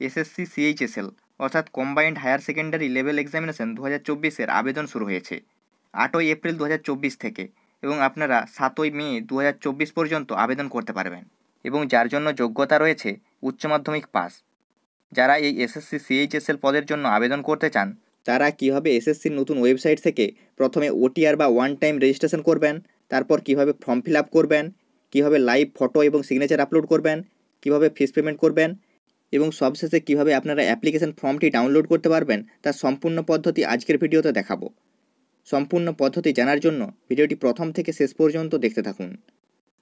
SSC CHSL অর্থাৎ combined higher secondary level examination 2024-এর আবেদন শুরু হয়েছে 8ই এপ্রিল 2024 থেকে এবং আপনারা 7ই মে 2024 পর্যন্ত আবেদন করতে পারবেন এবং যার জন্য যোগ্যতা রয়েছে উচ্চ মাধ্যমিক পাস। যারা এই এসএসসি সিএইচএসএল পদের জন্য আবেদন করতে চান তারা কীভাবে এসএসসির নতুন ওয়েবসাইট থেকে প্রথমে ওটিআর বা ওয়ান টাইম রেজিস্ট্রেশন করবেন, তারপর কীভাবে ফর্ম ফিল আপ করবেন, কীভাবে লাইভ ফটো এবং সিগনেচার আপলোড করবেন, কীভাবে ফিস পেমেন্ট করবেন এবং সবশেষে কীভাবে আপনারা অ্যাপ্লিকেশন ফর্মটি ডাউনলোড করতে পারবেন তার সম্পূর্ণ পদ্ধতি আজকের ভিডিওতে দেখাবো। সম্পূর্ণ পদ্ধতি জানার জন্য ভিডিওটি প্রথম থেকে শেষ পর্যন্ত দেখতে থাকুন।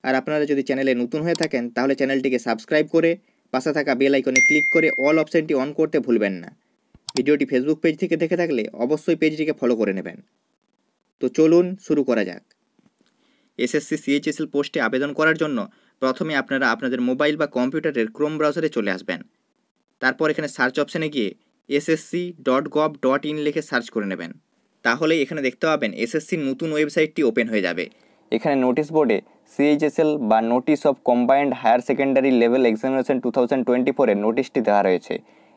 আর আপনারা যদি চ্যানেলে নতুন হয়ে থাকেন তাহলে চ্যানেলটিকে সাবস্ক্রাইব করে পাশে থাকা বেল আইকনে ক্লিক করে অল অপশনটি অন করতে ভুলবেন না। ভিডিওটি ফেসবুক পেজ থেকে দেখে থাকলে অবশ্যই পেজটিকে ফলো করে নেবেন। তো চলুন শুরু করা যাক। এসএসসি সিএইচএসএল পোস্টে আবেদন করার জন্য প্রথমে আপনারা আপনাদের মোবাইল বা কম্পিউটারের ক্রোম ব্রাউজারে চলে আসবেন। তারপর এখানে সার্চ অপশানে গিয়ে ssc.gov.in লিখে সার্চ করে নেবেন। তাহলেই এখানে দেখতে পাবেন এসএসসির নতুন ওয়েবসাইটটি ওপেন হয়ে যাবে। এখানে নোটিশ বোর্ডে সিএইচএসএল বা notice of combined higher secondary level examination 2024-এর নোটিশটি দেওয়া রয়েছে।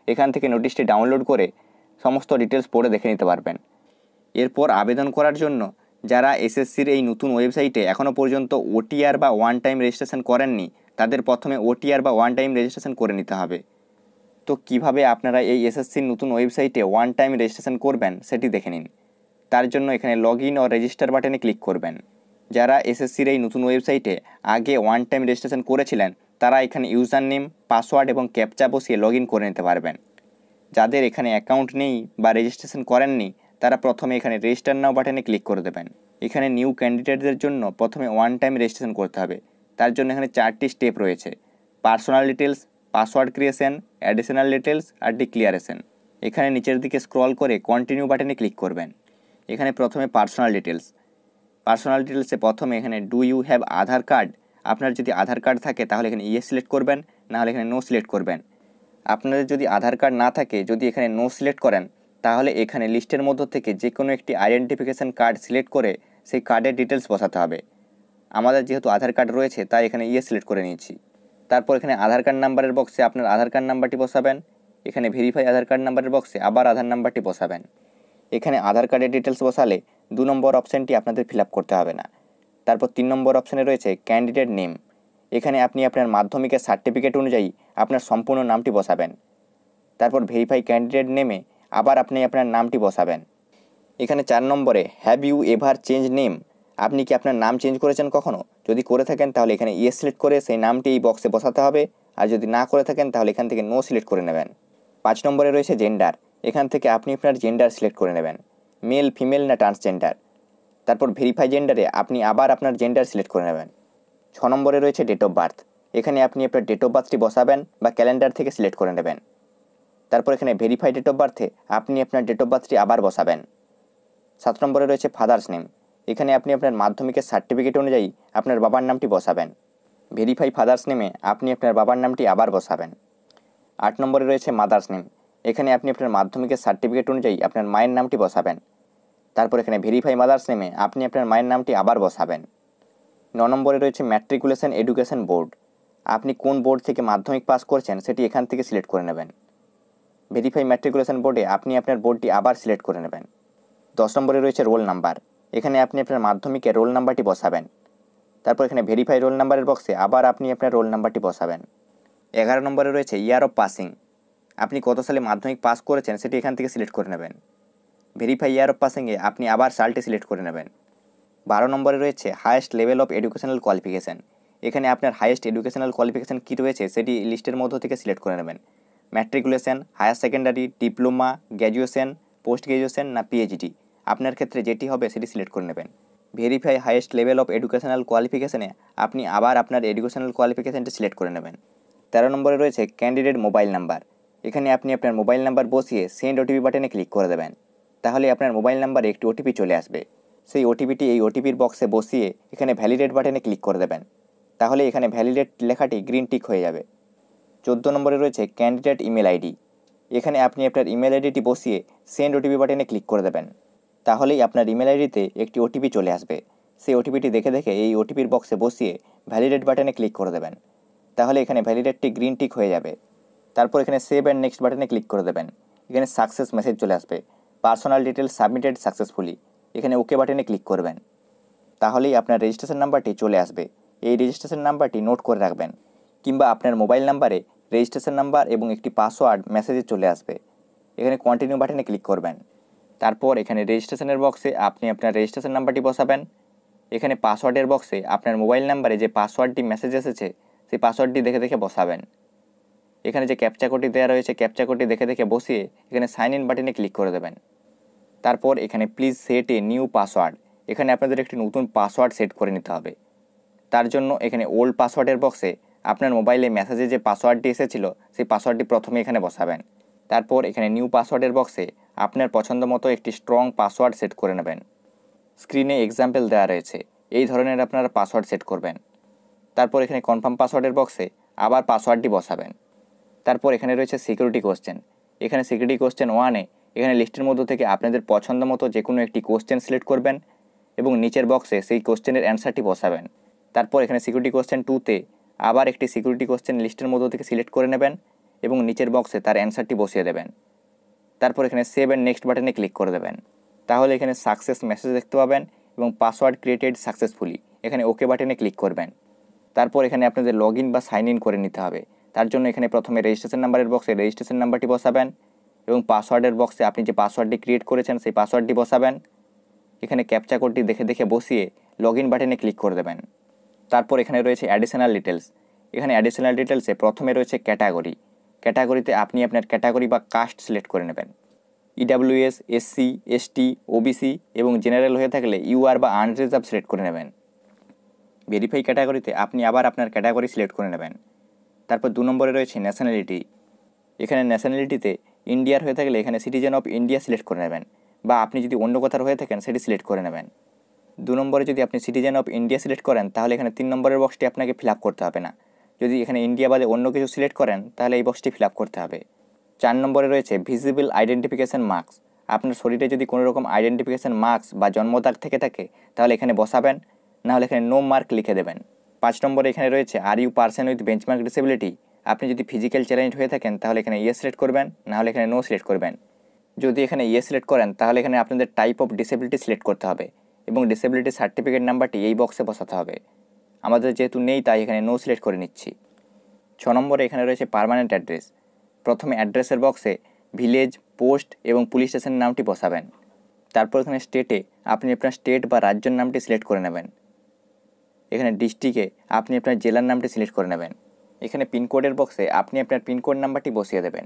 এখান থেকে নোটিশটি ডাউনলোড করে সমস্ত ডিটেলস পড়ে দেখে নিতে পারবেন। এরপর আবেদন করার জন্য যারা এসএসসির এই নতুন ওয়েবসাইটে এখনও পর্যন্ত ওটিআর বা ওয়ান টাইম রেজিস্ট্রেশন করেননি তাদের প্রথমে ওটিআর বা ওয়ান টাইম রেজিস্ট্রেশন করে নিতে হবে। তো কিভাবে আপনারা এই এসএসসির নতুন ওয়েবসাইটে ওয়ান টাইম রেজিস্ট্রেশন করবেন সেটি দেখে নিন। তার জন্য এখানে লগ ইন ও রেজিস্টার বাটনে ক্লিক করবেন। যারা এসএসসির এই নতুন ওয়েবসাইটে আগে ওয়ান টাইম রেজিস্ট্রেশন করেছিলেন তারা এখানে ইউজার নেম, পাসওয়ার্ড এবং ক্যাপচা বসিয়ে লগ ইন করে নিতে পারবেন। যাদের এখানে অ্যাকাউন্ট নেই বা রেজিস্ট্রেশন করেননি তারা প্রথমে এখানে রেজিস্টার নাও বাটনে ক্লিক করে দেবেন। এখানে নিউ ক্যান্ডিডেটদের জন্য প্রথমে ওয়ান টাইম রেজিস্ট্রেশন করতে হবে। তার জন্য এখানে 4টি স্টেপ রয়েছে: personal details, password creation, additional details আর ডিক্লিয়ারেশন। এখানে নিচের দিকে স্ক্রল করে কন্টিনিউ বাটনে ক্লিক করবেন। এখানে প্রথমে পার্সোনাল ডিটেলসে প্রথমে এখানে do you have Aadhaar card. আপনার যদি আধার কার্ড থাকে তাহলে এখানে ইয়েস সিলেক্ট করবেন, নাহলে এখানে নো সিলেক্ট করবেন। আপনাদের যদি আধার কার্ড না থাকে, যদি এখানে নো সিলেক্ট করেন তাহলে এখানে লিস্টের মধ্য থেকে যে কোনো একটি আইডেন্টিফিকেশান কার্ড সিলেক্ট করে সেই কার্ডের ডিটেলস বসাতে হবে। আমাদের যেহেতু আধার কার্ড রয়েছে তাই এখানে ইয়েস সিলেক্ট করে নিয়েছি। তারপর এখানে আধার কার্ড নাম্বারের বক্সে আপনার আধার কার্ড নাম্বারটি বসাবেন। এখানে ভেরিফাই আধার কার্ড নাম্বারের বক্সে আবার আধার নাম্বারটি বসাবেন। এখানে আধার কার্ডের ডিটেলস বসালে 2 নম্বর অপশানটি আপনাদের ফিল আপ করতে হবে না। তারপর 3 নম্বর অপশানে রয়েছে ক্যান্ডিডেট নেম। এখানে আপনি আপনার মাধ্যমিকের সার্টিফিকেট অনুযায়ী আপনার সম্পূর্ণ নামটি বসাবেন। তারপর ভেরিফাই ক্যান্ডিডেট নেমে আবার আপনি আপনার নামটি বসাবেন। এখানে 4 নম্বরে have you ever change name. আপনি কি আপনার নাম চেঞ্জ করেছেন কখনও? যদি করে থাকেন তাহলে এখানে ইয়েস সিলেক্ট করে সেই নামটি এই বক্সে বসাতে হবে, আর যদি না করে থাকেন তাহলে এখান থেকে নো সিলেক্ট করে নেবেন। 5 নম্বরে রয়েছে জেন্ডার। এখান থেকে আপনি আপনার জেন্ডার সিলেক্ট করে নেবেন, মেল, ফিমেল না ট্রান্সজেন্ডার। তারপর ভেরিফাই জেন্ডারে আপনি আবার আপনার জেন্ডার সিলেক্ট করে নেবেন। 6 নম্বরে রয়েছে ডেট অফ বার্থ। এখানে আপনি আপনার ডেট অফ বার্থটি বসাবেন বা ক্যালেন্ডার থেকে সিলেক্ট করে নেবেন। তারপর এখানে ভেরিফাই ডেট অফ বার্থে আপনি আপনার ডেট অফ বার্থটি আবার বসাবেন। 7 নম্বরে রয়েছে ফাদার্স নেম। এখানে আপনি আপনার মাধ্যমিকের সার্টিফিকেট অনুযায়ী আপনার বাবার নামটি বসাবেন। ভেরিফাই ফাদার্স নেমে আপনি আপনার বাবার নামটি আবার বসাবেন। 8 নম্বরে রয়েছে মাদার্স নেম। এখানে আপনি আপনার মাধ্যমিকের সার্টিফিকেট অনুযায়ী আপনার মায়ের নামটি বসাবেন। তারপর এখানে ভেরিফাই মাদার্স নেমে আপনি আপনার মায়ের নামটি আবার বসাবেন। 9 নম্বরে রয়েছে ম্যাট্রিকুলেশন এডুকেশন বোর্ড। আপনি কোন বোর্ড থেকে মাধ্যমিক পাস করছেন সেটি এখান থেকে সিলেক্ট করে নেবেন। ভেরিফাই ম্যাট্রিকুলেশন বোর্ডে আপনি আপনার বোর্ডটি আবার সিলেক্ট করে নেবেন। 10 নম্বরে রয়েছে রোল নাম্বার। এখানে আপনি আপনার মাধ্যমিকের রোল নাম্বারটি বসাবেন। তারপর এখানে ভেরিফাই রোল নাম্বারের বক্সে আবার আপনি আপনার রোল নাম্বারটি বসাবেন। 11 নম্বরে রয়েছে ইয়ার অফ পাসিং। আপনি কত সালে মাধ্যমিক পাস করেছেন সেটি এখান থেকে সিলেক্ট করে নেবেন। ভেরিফাই ইয়ার অফ পাসিংয়ে আপনি আবার সালটি সিলেক্ট করে নেবেন। 12 নম্বরে রয়েছে highest level of educational qualification. এখানে আপনার হায়েস্ট এডুকেশনাল কোয়ালিফিকেশান কী রয়েছে সেটি লিস্টের মধ্য থেকে সিলেক্ট করে নেবেন। Matriculation, higher secondary, diploma, graduation, post graduation না পিএইচডি, আপনার ক্ষেত্রে যেটি হবে সেটি সিলেক্ট করে নেবেন। Verify highest level of educational কোয়ালিফিকেশানে আপনি আবার আপনার এডুকেশনাল কোয়ালিফিকেশানটি সিলেক্ট করে নেবেন। 13 নম্বরে রয়েছে ক্যান্ডিডেট মোবাইল নাম্বার। এখানে আপনি আপনার মোবাইল নাম্বার বসিয়ে সেন্ড ওটিপি বাটনে ক্লিক করে দেবেন। তাহলে আপনার মোবাইল নাম্বারে একটি ওটিপি চলে আসবে। সেই ওটিপিটি এই ওটিপির বক্সে বসিয়ে এখানে ভ্যালিডেট বাটনে ক্লিক করে দেবেন। তাহলে এখানে ভ্যালিডেট লেখাটি গ্রিন টিক হয়ে যাবে। 14 নম্বরে রয়েছে ক্যান্ডিডেট ইমেল আইডি। এখানে আপনি আপনার ইমেল আইডিটি বসিয়ে সেন্ড ওটিপি বাটনে ক্লিক করে দেবেন। তাহলেই আপনার ইমেল আইডিতে একটি ওটিপি চলে আসবে। সেই ওটিপিটি দেখে এই ওটিপির বক্সে বসিয়ে ভ্যালিডেট বাটনে ক্লিক করে দেবেন। তাহলে এখানে ভ্যালিডেটটি গ্রিন টিক হয়ে যাবে। তারপর এখানে সেভ অ্যান্ড নেক্সট বাটনে ক্লিক করে দেবেন। এখানে সাকসেস মেসেজ চলে আসবে, পার্সোনাল ডিটেলস সাবমিটেড সাকসেসফুলি। এখানে ওকে বাটনে ক্লিক করবেন, তাহলেই আপনার রেজিস্ট্রেশন নাম্বারটি চলে আসবে। এই রেজিস্ট্রেশন নাম্বারটি নোট করে রাখবেন, কিংবা আপনার মোবাইল নাম্বারে রেজিস্ট্রেশন নাম্বার এবং একটি পাসওয়ার্ড মেসেজে চলে আসবে। এখানে কন্টিনিউ বাটনে ক্লিক করবেন। তারপর এখানে রেজিস্ট্রেশনের বক্সে আপনি আপনার রেজিস্ট্রেশন নাম্বারটি বসাবেন। এখানে পাসওয়ার্ডের বক্সে আপনার মোবাইল নাম্বারে যে পাসওয়ার্ডটি মেসেজ এসেছে সেই পাসওয়ার্ডটি দেখে দেখে বসাবেন। এখানে যে ক্যাপচা কোডটি দেওয়া রয়েছে ক্যাপচা কোডটি দেখে দেখে বসিয়ে এখানে সাইন ইন বাটনে ক্লিক করে দেবেন। তারপর এখানে please set a new password, এখানে আপনাদের একটি নতুন পাসওয়ার্ড সেট করে নিতে হবে। তার জন্য এখানে ওল্ড পাসওয়ার্ডের বক্সে আপনার মোবাইলে মেসেজে যে পাসওয়ার্ডটি এসেছিল সেই পাসওয়ার্ডটি প্রথমে এখানে বসাবেন। তারপর এখানে নিউ পাসওয়ার্ডের বক্সে আপনার পছন্দ মতো একটি স্ট্রং পাসওয়ার্ড সেট করে নেবেন। স্ক্রিনে এক্সাম্পল দেওয়া রয়েছে, এই ধরনের আপনারা পাসওয়ার্ড সেট করবেন। তারপর এখানে কনফার্ম পাসওয়ার্ডের বক্সে আবার পাসওয়ার্ডটি বসাবেন। তারপর এখানে রয়েছে সিকিউরিটি কোশ্চেন। এখানে সিকিউরিটি কোশ্চেন 1-এ এখানে লিস্টের মধ্য থেকে আপনাদের পছন্দ মতো যে কোনো একটি কোশ্চেন সিলেক্ট করবেন এবং নিচের বক্সে সেই কোশ্চেনের অ্যান্সারটি বসাবেন। তারপর এখানে সিকিউরিটি কোশ্চেন 2-তে আবার একটি সিকিউরিটি কোশ্চেন লিস্টের মধ্য থেকে সিলেক্ট করে নেবেন এবং নিচের বক্সে তার অ্যান্সারটি বসিয়ে দেবেন। তারপর এখানে সেভ অ্যান্ড নেক্সট বাটনে ক্লিক করে দেবেন। তাহলে এখানে সাকসেস মেসেজ দেখতে পাবেন এবং পাসওয়ার্ড ক্রিয়েটেড সাকসেসফুলি, এখানে ওকে বাটনে ক্লিক করবেন। তারপর এখানে আপনাদের লগ ইন বা সাইন ইন করে নিতে হবে। তার জন্য এখানে প্রথমে রেজিস্ট্রেশন নাম্বারের বক্সে রেজিস্ট্রেশন নাম্বারটি বসাবেন এবং পাসওয়ার্ডের বক্সে আপনি যে পাসওয়ার্ডটি ক্রিয়েট করেছেন সেই পাসওয়ার্ডটি বসাবেন। এখানে ক্যাপচা কোডটি দেখে দেখে বসিয়ে লগ ইন বাটনে ক্লিক করে দেবেন। তারপর এখানে রয়েছে অ্যাডিশনাল ডিটেলস। এখানে অ্যাডিশনাল ডিটেলসে প্রথমে রয়েছে ক্যাটাগরি। ক্যাটাগরিতে আপনি আপনার ক্যাটাগরি বা কাস্ট সিলেক্ট করে নেবেন। ইডাব্লিউএস, এসসি, এসটি, ওবিসি এবং জেনারেল হয়ে থাকলে ইউআর বা আনরিজার্ভ সিলেক্ট করে নেবেন। ভেরিফাই ক্যাটাগরিতে আপনি আবার আপনার ক্যাটাগরি সিলেক্ট করে নেবেন। তারপর 2 নম্বরে রয়েছে ন্যাশনালিটি। এখানে ন্যাশনালিটিতে ইন্ডিয়ার হয়ে থাকলে এখানে সিটিজেন অফ ইন্ডিয়া সিলেক্ট করে নেবেন, বা আপনি যদি অন্য কোথাও হয়ে থাকেন সেটি সিলেক্ট করে নেবেন। 2 নম্বরে যদি আপনি সিটিজেন অফ ইন্ডিয়া সিলেক্ট করেন তাহলে এখানে 3 নম্বরের বক্সটি আপনাকে ফিল আপ করতে হবে না। যদি এখানে ইন্ডিয়া বাদে অন্য কিছু সিলেক্ট করেন তাহলে এই বক্সটি ফিল আপ করতে হবে। 4 নম্বরে রয়েছে ভিজিবল আইডেন্টিফিকেশন মার্কস। আপনার শরীরে যদি কোনো রকম আইডেন্টিফিকেশন মার্কস বা জন্মদাগ থেকে থাকে তাহলে এখানে বসাবেন, নাহলে এখানে নো মার্ক লিখে দেবেন। 5 নম্বরে এখানে রয়েছে are you person with benchmark disability. আপনি যদি ফিজিক্যাল চ্যালেঞ্জ হয়ে থাকেন তাহলে এখানে ইয়েস সিলেক্ট করবেন, নাহলে এখানে নো সিলেক্ট করবেন। যদি এখানে ইয়েস সিলেক্ট করেন তাহলে এখানে আপনাদের টাইপ অফ ডিসেবিলিটি সিলেক্ট করতে হবে এবং ডিসেবিলিটি সার্টিফিকেট নাম্বারটি এই বক্সে বসাতে হবে। আমাদের যেহেতু নেই তাই এখানে নো সিলেক্ট করে নিচ্ছি। 6 নম্বরে এখানে রয়েছে পার্মানেন্ট অ্যাড্রেস। প্রথমে অ্যাড্রেসের বক্সে ভিলেজ, পোস্ট এবং পুলিশ স্টেশনের নামটি বসাবেন। তারপর এখানে স্টেটে আপনি আপনার স্টেট বা রাজ্যের নামটি সিলেক্ট করে নেবেন। এখানে ডিস্ট্রিক্টে আপনি আপনার জেলার নামটি সিলেক্ট করে নেবেন। এখানে পিনকোডের বক্সে আপনি আপনার পিনকোড নাম্বারটি বসিয়ে দেবেন।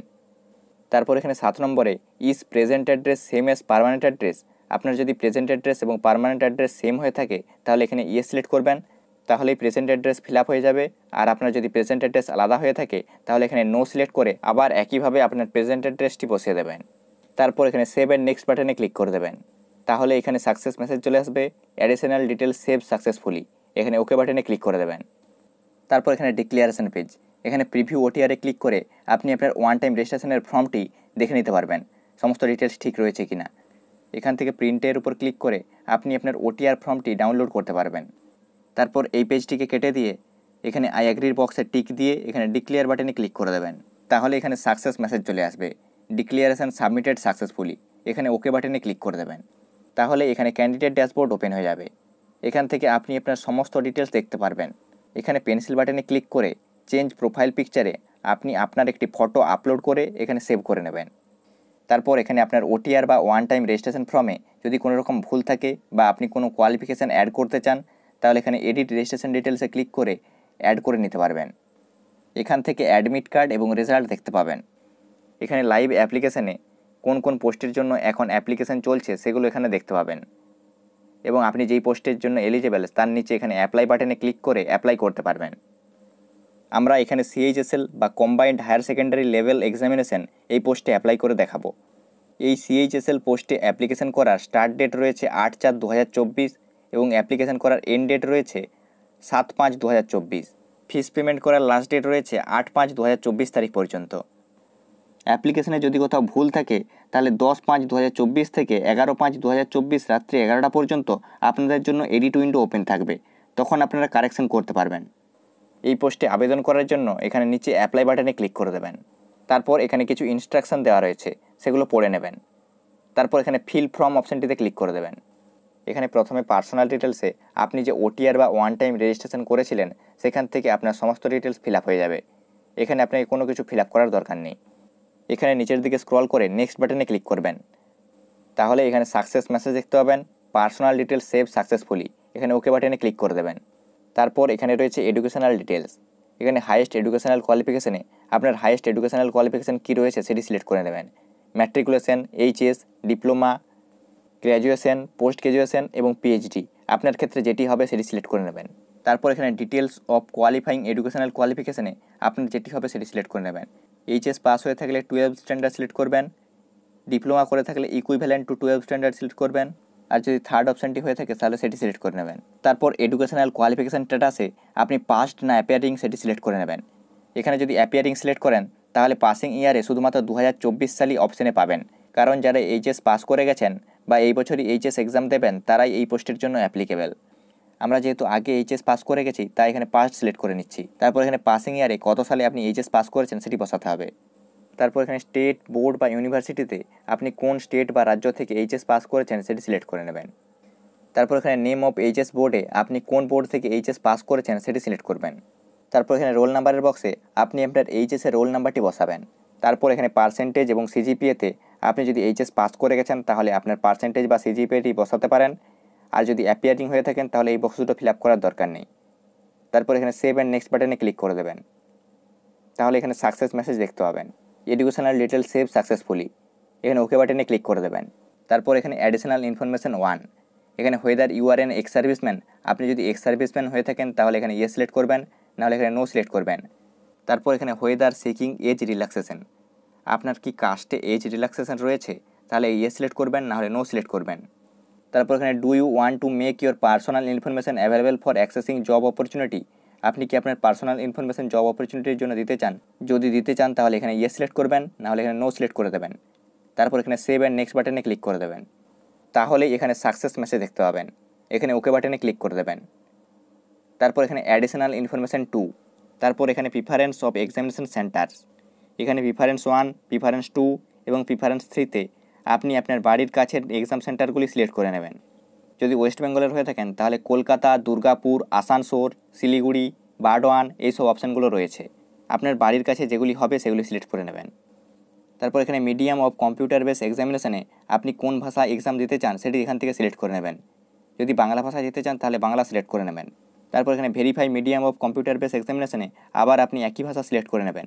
তারপর এখানে 7 নম্বরে is present address same as permanent address. আপনার যদি প্রেজেন্ট অ্যাড্রেস এবং পার্মানেন্ট অ্যাড্রেস সেম হয়ে থাকে তাহলে এখানে ইয়েস সিলেক্ট করবেন, তাহলেই প্রেজেন্ট অ্যাড্রেস ফিল আপ হয়ে যাবে। আর আপনার যদি প্রেজেন্ট অ্যাড্রেস আলাদা হয়ে থাকে তাহলে এখানে নো সিলেক্ট করে আবার একইভাবে আপনার প্রেজেন্ট অ্যাড্রেসটি বসিয়ে দেবেন। তারপর এখানে সেভ অ্যান্ড নেক্সট বাটনে ক্লিক করে দেবেন। তাহলে এখানে সাকসেস মেসেজ চলে আসবে, অ্যাডিশনাল ডিটেলস সেভ সাকসেসফুলি। এখানে ওকে বাটনে ক্লিক করে দেবেন। তারপর এখানে ডিক্লিয়ারেশন পেজ। এখানে প্রিভিউ ওটিআরে ক্লিক করে আপনি আপনার ওয়ান টাইম রেজিস্ট্রেশনের ফর্মটি দেখে নিতে পারবেন সমস্ত ডিটেলস ঠিক রয়েছে কিনা। এখান থেকে প্রিন্টের উপর ক্লিক করে আপনি আপনার ওটিআর ফর্মটি ডাউনলোড করতে পারবেন। তারপর এই পেজটিকে কেটে দিয়ে এখানে আই অ্যাগ্রির বক্সে টিক দিয়ে এখানে ডিক্লিয়ার বাটনে ক্লিক করে দেবেন। তাহলে এখানে সাকসেস মেসেজ চলে আসবে, ডিক্লিয়ারেশন সাবমিটেড সাকসেসফুলি। এখানে ওকে বাটনে ক্লিক করে দেবেন। তাহলে এখানে ক্যান্ডিডেট ড্যাশবোর্ড ওপেন হয়ে যাবে। এখান থেকে আপনি আপনার সমস্ত ডিটেলস দেখতে পারবেন। এখানে পেন্সিল বাটনে ক্লিক করে চেঞ্জ প্রোফাইল পিকচারে আপনি আপনার একটি ফটো আপলোড করে এখানে সেভ করে নেবেন। তারপর এখানে আপনার ওটিআর বা ওয়ান টাইম রেজিস্ট্রেশন ফর্মে যদি কোনো রকম ভুল থাকে বা আপনি কোনো কোয়ালিফিকেশান অ্যাড করতে চান তাহলে এখানে এডিট রেজিস্ট্রেশন ডিটেলসে ক্লিক করে অ্যাড করে নিতে পারবেন। এখান থেকে অ্যাডমিট কার্ড এবং রেজাল্ট দেখতে পাবেন। এখানে লাইভ অ্যাপ্লিকেশানে কোন কোন পোস্টের জন্য এখন অ্যাপ্লিকেশান চলছে সেগুলো এখানে দেখতে পাবেন এবং আপনি যেই পোস্টের জন্য এলিজেবল তার নিচে এখানে অ্যাপ্লাই বাটনে ক্লিক করে অ্যাপ্লাই করতে পারবেন। আমরা এখানে সিএইচএসএল বা combined higher secondary level examination এই পোস্টে অ্যাপ্লাই করে দেখাবো। এই সিএইচএসএল পোস্টে অ্যাপ্লিকেশন করার স্টার্ট ডেট রয়েছে 8/4/2024 এবং অ্যাপ্লিকেশন করার এন্ড ডেট রয়েছে 7/5/2024। ফিস পেমেন্ট করার লাস্ট ডেট রয়েছে 8/5/2024 তারিখ পর্যন্ত। অ্যাপ্লিকেশনে যদি কোথাও ভুল থাকে তাহলে 10/5/2024 থেকে 11/5/2024 রাত্রি 11টা পর্যন্ত আপনাদের জন্য এডিট উইন্ডো ওপেন থাকবে, তখন আপনারা কারেকশন করতে পারবেন। এই পোস্টে আবেদন করার জন্য এখানে নিচে অ্যাপ্লাই বাটনে ক্লিক করে দেবেন। তারপর এখানে কিছু ইনস্ট্রাকশন দেওয়া রয়েছে, সেগুলো পড়ে নেবেন। তারপর এখানে ফিল ফর্ম অপশানটিতে ক্লিক করে দেবেন। এখানে প্রথমে পার্সোনাল ডিটেলসে আপনি যে ওটিআর বা ওয়ান টাইম রেজিস্ট্রেশন করেছিলেন সেখান থেকে আপনার সমস্ত ডিটেলস ফিল আপ হয়ে যাবে। এখানে আপনাকে কোনো কিছু ফিল আপ করার দরকার নেই। এখানে নিচের দিকে স্ক্রল করে নেক্সট বাটনে ক্লিক করবেন। তাহলে এখানে সাকসেস মেসেজ দেখতে পাবেন, পার্সোনাল ডিটেলস সেভ সাকসেসফুলি। এখানে ওকে বাটনে ক্লিক করে দেবেন। তারপর এখানে রয়েছে এডুকেশনাল ডিটেলস। এখানে হাইয়েস্ট এডুকেশনাল কোয়ালিফিকেশনে আপনার হাইয়েস্ট এডুকেশনাল কোয়ালিফিকেশন কী রয়েছে সেটি সিলেক্ট করে নেবেন। Matriculation, HS, diploma, graduation, post graduation এবং পিএইচডি আপনার ক্ষেত্রে যেটি হবে সেটি সিলেক্ট করে নেবেন। তারপর এখানে ডিটেলস অফ কোয়ালিফাইং এডুকেশনাল কোয়ালিফিকেশনে আপনার যেটি হবে সেটি সিলেক্ট করে নেবেন। এইচএস পাস হয়ে থাকলে 12 স্ট্যান্ডার্ড সিলেক্ট করবেন, ডিপ্লোমা করে থাকলে ইকুইভ্যালেন্ট টু 12 স্ট্যান্ডার্ড সিলেক্ট করবেন, আর যদি থার্ড অপশানটি হয়ে থাকে তাহলে সেটি সিলেক্ট করে নেবেন। তারপর এডুকেশনাল কোয়ালিফিকেশান স্ট্যাটাসে আপনি পাস্ট না অ্যাপিয়ারিং সেটি সিলেক্ট করে নেবেন। এখানে যদি অ্যাপিয়ারিং সিলেক্ট করেন তাহলে পাসিং ইয়ারে শুধুমাত্র 2024 সালই অপশানে পাবেন, কারণ যারা এইচএস পাস করে গেছেন বা এই বছরই এইচএস এক্সাম দেবেন তারাই এই পোস্টের জন্য অ্যাপ্লিকেবল। আমরা যেহেতু আগে এইচএস পাস করে গেছি তাই এখানে পাস্ট সিলেক্ট করে নিচ্ছি। তারপর এখানে পাসিং ইয়ারে কত সালে আপনি এইচএস পাস করেছেন সেটি বসাতে হবে। তারপর এখানে স্টেট, বোর্ড বা ইউনিভার্সিটিতে আপনি কোন স্টেট বা রাজ্য থেকে এইচএস পাস করেছেন সেটি সিলেক্ট করে নেবেন। তারপর এখানে নেম অফ এইচএস বোর্ডে আপনি কোন বোর্ড থেকে এইচএস পাস করেছেন সেটি সিলেক্ট করবেন। তারপর এখানে রোল নাম্বারের বক্সে আপনি আপনার এইচএসের রোল নাম্বারটি বসাবেন। তারপর এখানে পার্সেন্টেজ এবং সিজিপিএতে আপনি যদি এইচএস পাস করে গেছেন তাহলে আপনার পার্সেন্টেজ বা সিজিপিএটি বসাতে পারেন, আর যদি অ্যাপিয়ারিং হয়ে থাকেন তাহলে এই বক্স দুটো ফিল আপ করার দরকার নেই। তারপর এখানে সেভ অ্যান্ড নেক্সট বাটনে ক্লিক করে দেবেন। তাহলে এখানে সাকসেস মেসেজ দেখতে পাবেন, এডুকেশনাল ডিটেলস সেভ সাকসেসফুলি। এখানে ওকে বাটনে ক্লিক করে দেবেন। তারপর এখানে অ্যাডিশনাল ইনফরমেশন 1, এখানে whether you are an ex serviceman, আপনি যদি এক্স সার্ভিসম্যান হয়ে থাকেন তাহলে এখানে ইয়েস সিলেক্ট করবেন, নাহলে এখানে নো সিলেক্ট করবেন। তারপর এখানে হোয়েদার সিকিং এজ রিল্যাক্সেশন, আপনার কি কাস্টে এজ রিল্যাক্সেশন রয়েছে তাহলে ইয়েস সিলেক্ট করবেন, নাহলে নো সিলেক্ট করবেন। তারপর এখানে do you want to make your personal information available for accessing job opportunity, আপনি কি আপনার পার্সোনাল ইনফরমেশন জব অপরচুনিটির জন্য দিতে চান? যদি দিতে চান তাহলে এখানে ইয়েস সিলেক্ট করবেন, নাহলে এখানে নো সিলেক্ট করে দেবেন। তারপর এখানে সেভ অ্যান্ড নেক্সট বাটনে ক্লিক করে দেবেন। তাহলে এখানে সাকসেস মেসেজ দেখতে পাবেন, এখানে ওকে বাটনে ক্লিক করে দেবেন। তারপর এখানে অ্যাডিশনাল ইনফরমেশন 2, তারপর এখানে প্রিফারেন্স অফ এক্সামিনেশন সেন্টার্স, এখানে প্রিফারেন্স 1, প্রিফারেন্স 2 এবং প্রিফারেন্স 3তে আপনি আপনার বাড়ির কাছের এক্সাম সেন্টারগুলি সিলেক্ট করে নেবেন। যদি ওয়েস্ট বেঙ্গলের হয়ে থাকেন তাহলে কলকাতা, দুর্গাপুর, আসানসোল, শিলিগুড়ি, বারডোয়ান এইসব অপশানগুলো রয়েছে। আপনার বাড়ির কাছে যেগুলি হবে সেগুলি সিলেক্ট করে নেবেন। তারপর এখানে মিডিয়াম অফ কম্পিউটার বেস এক্সামিনেশনে আপনি কোন ভাষা এক্সাম দিতে চান সেটি এখান থেকে সিলেক্ট করে নেবেন। যদি বাংলা ভাষা দিতে চান তাহলে বাংলা সিলেক্ট করে নেবেন। তারপর এখানে verify medium of computer base এক্সামিনেশনে আবার আপনি একই ভাষা সিলেক্ট করে নেবেন।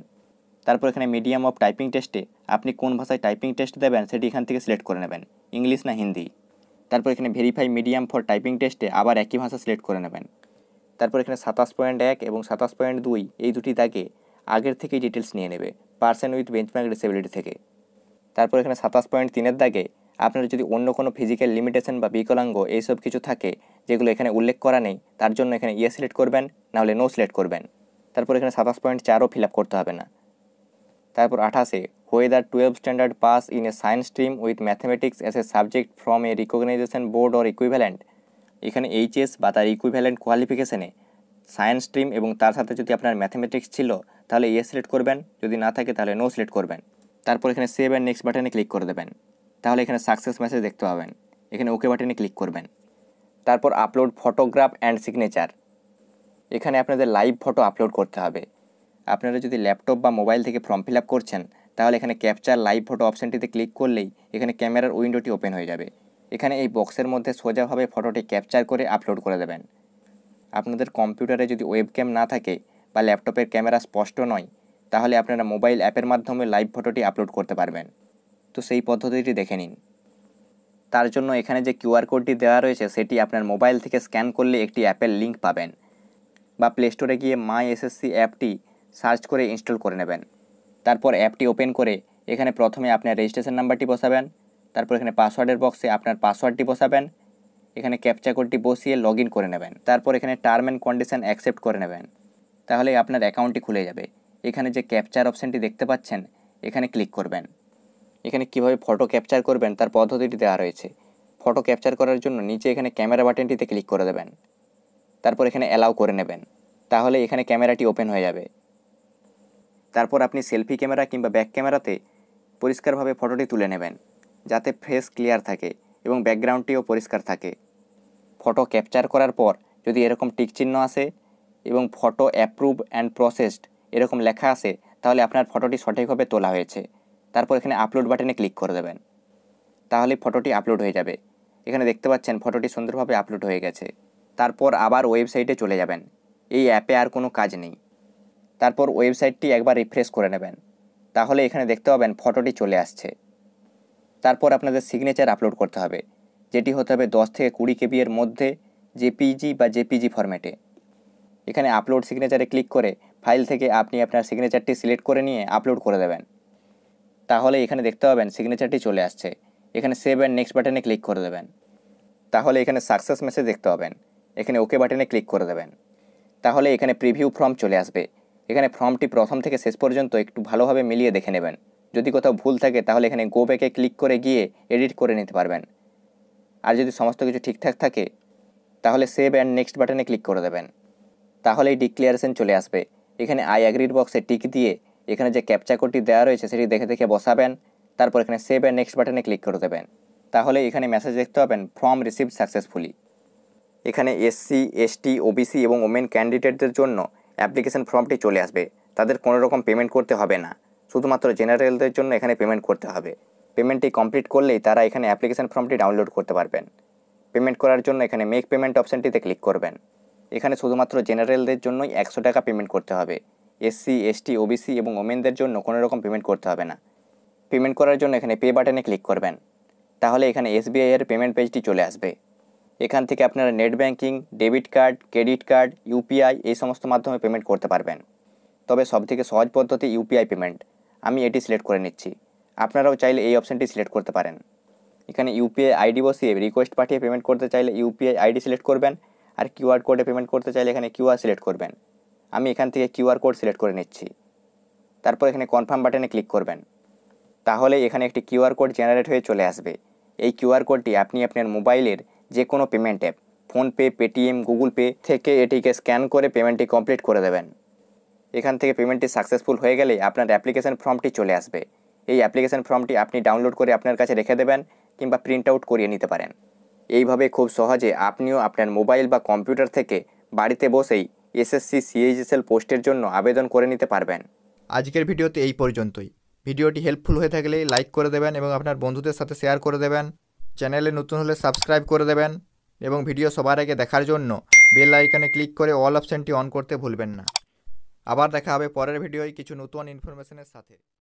তারপর এখানে মিডিয়াম অফ টাইপিং টেস্টে আপনি কোন ভাষায় টাইপিং টেস্ট দেবেন সেটি এখান থেকে সিলেক্ট করে নেবেন, ইংলিশ না হিন্দি। তারপর এখানে ভেরিফাই মিডিয়াম ফর টাইপিং টেস্টে আবার একই ভাষা সিলেক্ট করে নেবেন। তারপর এখানে 27.1 এবং 27.2 এই দুটি দাগে আগের থেকেই ডিটেলস নিয়ে নেবে পার্সন উইথ বেঞ্চমার্ক ডিসেবিলিটি থেকে। তারপর এখানে 27.3-এর দাগে আপনার যদি অন্য কোনো ফিজিক্যাল লিমিটেশন বা বিকলাঙ্গ এইসব কিছু থাকে যেগুলো এখানে উল্লেখ করা নেই তার জন্য এখানে ইয়ে সিলেক্ট করবেন, নাহলে নো সিলেক্ট করবেন। তারপর এখানে 27.4ও ফিল আপ করতে হবে না। তারপর 28-এ whether 12 standard pass in a science stream with mathematics as a subject from a recognization board or equivalent, এখানে এইচএস বা তার ইকুইভ্যালেন্ট কোয়ালিফিকেশনে সায়েন্স স্ট্রিম এবং তার সাথে যদি আপনার ম্যাথমেটিক্স ছিল তাহলে ইয়ে সিলেক্ট করবেন, যদি না থাকে তাহলে নো সিলেক্ট করবেন। তারপর এখানে সেভ অ্যান্ড নেক্সট বাটনে ক্লিক করে দেবেন। তাহলে এখানে সাকসেস মেসেজ দেখতে পাবেন, এখানে ওকে বাটনে ক্লিক করবেন। তারপর আপলোড ফটোগ্রাফ অ্যান্ড সিগনেচার, এখানে আপনাদের লাইভ ফটো আপলোড করতে হবে। আপনারা যদি ল্যাপটপ বা মোবাইল থেকে ফর্ম ফিল আপ করছেন তাহলে এখানে ক্যাপচার লাইভ ফটো অপশানটিতে ক্লিক করলেই এখানে ক্যামেরার উইন্ডোটি ওপেন হয়ে যাবে। এখানে এই বক্সের মধ্যে সোজাভাবে ফটোটি ক্যাপচার করে আপলোড করে দেবেন। আপনাদের কম্পিউটারে যদি ওয়েবক্যাম না থাকে বা ল্যাপটপের ক্যামেরা স্পষ্ট নয় তাহলে আপনারা মোবাইল অ্যাপের মাধ্যমে লাইভ ফটোটি আপলোড করতে পারবেন। তো সেই পদ্ধতিটি দেখে নিন। তার জন্য এখানে যে কিউআর কোডটি দেওয়া রয়েছে সেটি আপনার মোবাইল থেকে স্ক্যান করলে একটি অ্যাপের লিঙ্ক পাবেন, বা প্লে স্টোরে গিয়ে মাই এসএসসি অ্যাপটি সার্চ করে ইনস্টল করে নেবেন। তারপর অ্যাপটি ওপেন করে এখানে প্রথমে আপনার রেজিস্ট্রেশন নাম্বারটি বসাবেন, তারপর এখানে পাসওয়ার্ডের বক্সে আপনার পাসওয়ার্ডটি বসাবেন, এখানে ক্যাপচা কোডটি বসিয়ে লগ ইন করে নেবেন। তারপর এখানে টার্ম অ্যান্ড কন্ডিশন অ্যাকসেপ্ট করে নেবেন, তাহলে আপনার অ্যাকাউন্টটি খুলে যাবে। এখানে যে ক্যাপচার অপশানটি দেখতে পাচ্ছেন এখানে ক্লিক করবেন। এখানে কিভাবে ফটো ক্যাপচার করবেন তার পদ্ধতিটি দেওয়া রয়েছে। ফটো ক্যাপচার করার জন্য নিচে এখানে ক্যামেরা বাটনটিতে ক্লিক করে দেবেন, তারপর এখানে অ্যালাউ করে নেবেন, তাহলে এখানে ক্যামেরাটি ওপেন হয়ে যাবে। তারপর আপনি সেলফি ক্যামেরা কিংবা ব্যাক ক্যামেরাতে পরিষ্কারভাবে ফটোটি তুলে নেবেন, যাতে ফেস ক্লিয়ার থাকে এবং ব্যাকগ্রাউন্ডটিও পরিষ্কার থাকে। ফটো ক্যাপচার করার পর যদি এরকম টিক চিহ্ন আসে এবং ফটো অ্যাপ্রুভ অ্যান্ড প্রসেসড এরকম লেখা আসে, তাহলে আপনার ফটোটি সঠিকভাবে তোলা হয়েছে। তারপর এখানে আপলোড বাটনে ক্লিক করে দেবেন, তাহলে ফটোটি আপলোড হয়ে যাবে। এখানে দেখতে পাচ্ছেন ফটোটি সুন্দরভাবে আপলোড হয়ে গেছে। তারপর আবার ওয়েবসাইটে চলে যাবেন। এই অ্যাপে আর কোনো কাজ নেই। তারপর ওয়েবসাইটটি একবার রিফ্রেশ করে নেবেন, তাহলে এখানে দেখতে পাবেন ফটোটি চলে আসছে। তারপর আপনাদের সিগনেচার আপলোড করতে হবে, যেটি হতে হবে 10 থেকে 20 KB এর মধ্যে জেপিজি বা জেপিজি ফরম্যাটে। এখানে আপলোড সিগনেচারে ক্লিক করে ফাইল থেকে আপনি আপনার সিগনেচারটি সিলেক্ট করে নিয়ে আপলোড করে দেবেন, তাহলে এখানে দেখতে পাবেন সিগনেচারটি চলে আসছে। এখানে সেভ অ্যান্ড নেক্সট বাটনে ক্লিক করে দেবেন, তাহলে এখানে সাকসেস মেসেজ দেখতে পাবেন। এখানে ওকে বাটনে ক্লিক করে দেবেন, তাহলে এখানে প্রিভিউ ফর্ম চলে আসবে। এখানে ফর্মটি প্রথম থেকে শেষ পর্যন্ত একটু ভালোভাবে মিলিয়ে দেখে নেবেন। যদি কোথাও ভুল থাকে তাহলে এখানে গো ব্যাকে ক্লিক করে গিয়ে এডিট করে নিতে পারবেন। আর যদি সমস্ত কিছু ঠিকঠাক থাকে তাহলে সেভ অ্যান্ড নেক্সট বাটনে ক্লিক করে দেবেন, তাহলে এই ডিক্লিয়ারেশন চলে আসবে। এখানে আই অ্যাগ্রির বক্সে টিক দিয়ে এখানে যে ক্যাপচা কোডটি দেওয়া রয়েছে সেটি দেখে দেখে বসাবেন। তারপর এখানে সেভ অ্যান্ড নেক্সট বাটনে ক্লিক করে দেবেন, তাহলে এখানে মেসেজ দেখতে পাবেন ফর্ম রিসিভড সাকসেসফুলি। এখানে এসসি, এসটি, ওবিসি এবং ওমেন ক্যান্ডিডেটদের জন্য অ্যাপ্লিকেশন ফর্মটি চলে আসবে। তাদের কোনো রকম পেমেন্ট করতে হবে না, শুধুমাত্র জেনারেলদের জন্য এখানে পেমেন্ট করতে হবে। পেমেন্টটি কমপ্লিট করলেই তারা এখানে অ্যাপ্লিকেশন ফর্মটি ডাউনলোড করতে পারবেন। পেমেন্ট করার জন্য এখানে মেক পেমেন্ট অপশানটিতে ক্লিক করবেন। এখানে শুধুমাত্র জেনারেলদের জন্যই 100 টাকা পেমেন্ট করতে হবে। এসসি, এসটি, ওবিসি এবং ওমেনদের জন্য কোনো রকম পেমেন্ট করতে হবে না। পেমেন্ট করার জন্য এখানে পে বাটনে ক্লিক করবেন, তাহলে এখানে এসবিআই এর পেমেন্ট পেজটি চলে আসবে। এখান থেকে আপনারা net banking, debit card, credit card, UPI এই সমস্ত মাধ্যমে পেমেন্ট করতে পারবেন। তবে সবথেকে সহজ পদ্ধতি ইউপিআই পেমেন্ট। আমি এটি সিলেক্ট করে নিচ্ছি, আপনারাও চাইলে এই অপশানটি সিলেক্ট করতে পারেন। এখানে ইউপিআই আইডি বসিয়ে রিকোয়েস্ট পাঠিয়ে পেমেন্ট করতে চাইলে ইউপিআই আইডি সিলেক্ট করবেন, আর কিউআর কোডে পেমেন্ট করতে চাইলে এখানে কিউআর সিলেক্ট করবেন। আমি এখান থেকে কিউআর কোড সিলেক্ট করে নিচ্ছি। তারপর এখানে কনফার্ম বাটনে ক্লিক করবেন, তাহলে এখানে একটি কিউআর কোড জেনারেট হয়ে চলে আসবে। এই কিউআর কোডটি আপনি আপনার মোবাইলের যে কোনো payment app, PhonePe, Paytm, Google pay থেকে এটিকে স্ক্যান করে পেমেন্টটি কমপ্লিট করে দেবেন। এখান থেকে পেমেন্টটি সাকসেসফুল হয়ে গেলে আপনার অ্যাপ্লিকেশন ফর্মটি চলে আসবে। এই অ্যাপ্লিকেশন ফর্মটি আপনি ডাউনলোড করে আপনার কাছে রেখে দেবেন কিংবা প্রিন্ট আউট করিয়ে নিতে পারেন। এইভাবে খুব সহজে আপনিও আপনার মোবাইল বা কম্পিউটার থেকে বাড়িতে বসেই এসএসসি সিএইচএসএল পোস্টের জন্য আবেদন করে নিতে পারবেন। আজকের ভিডিওতে এই পর্যন্তই। ভিডিওটি হেল্পফুল হয়ে থাকলে লাইক করে দেবেন এবং আপনার বন্ধুদের সাথে শেয়ার করে দেবেন। চ্যানেলে নতুন হলে সাবস্ক্রাইব করে দেবেন এবং ভিডিও সবার আগে দেখার জন্য বেল আইকনে ক্লিক করে অল অপশানটি অন করতে ভুলবেন না। আবার দেখা হবে পরের ভিডিওয় কিছু নতুন ইনফরমেশনের সাথে।